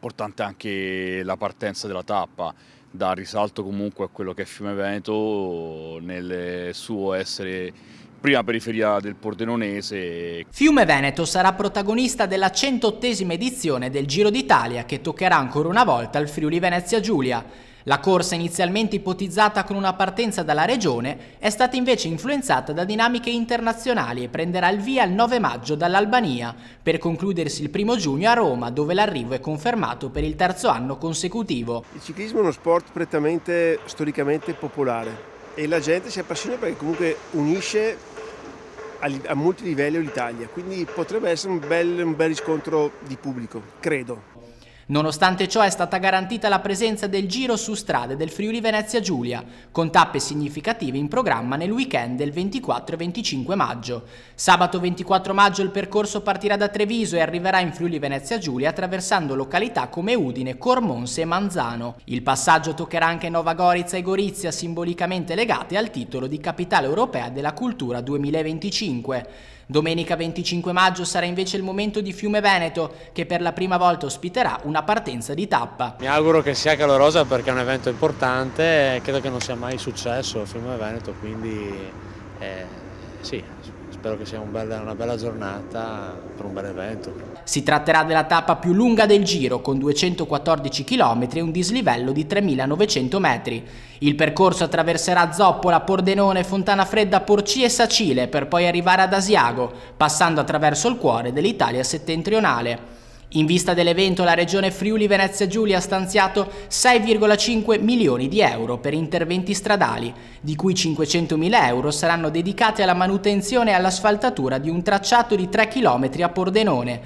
importante anche la partenza della tappa, dà risalto comunque a quello che è Fiume Veneto nel suo essere prima periferia del Pordenonese. Fiume Veneto sarà protagonista della 108esima edizione del Giro d'Italia, che toccherà ancora una volta il Friuli Venezia Giulia. La corsa, inizialmente ipotizzata con una partenza dalla regione, è stata invece influenzata da dinamiche internazionali e prenderà il via il 9 maggio dall'Albania, per concludersi il 1 giugno a Roma, dove l'arrivo è confermato per il terzo anno consecutivo. Il ciclismo è uno sport prettamente storicamente popolare e la gente si appassiona perché comunque unisce a molti livelli l'Italia, quindi potrebbe essere un bel riscontro di pubblico, credo. Nonostante ciò è stata garantita la presenza del Giro su strade del Friuli Venezia Giulia, con tappe significative in programma nel weekend del 24 e 25 maggio. Sabato 24 maggio il percorso partirà da Treviso e arriverà in Friuli Venezia Giulia attraversando località come Udine, Cormonse e Manzano. Il passaggio toccherà anche Nova Gorica e Gorizia, simbolicamente legate al titolo di Capitale Europea della Cultura 2025. Domenica 25 maggio sarà invece il momento di Fiume Veneto, che per la prima volta ospiterà una partenza di tappa. Mi auguro che sia calorosa perché è un evento importante e credo che non sia mai successo a Fiume Veneto, quindi sì, spero che sia una bella giornata per un bel evento. Si tratterà della tappa più lunga del Giro, con 214 km e un dislivello di 3.900 metri. Il percorso attraverserà Zoppola, Pordenone, Fontana Fredda, Porcia e Sacile, per poi arrivare ad Asiago, passando attraverso il cuore dell'Italia settentrionale. In vista dell'evento la regione Friuli Venezia Giulia ha stanziato 6,5 milioni di euro per interventi stradali, di cui 500.000 euro saranno dedicati alla manutenzione e all'asfaltatura di un tracciato di 3 km a Pordenone,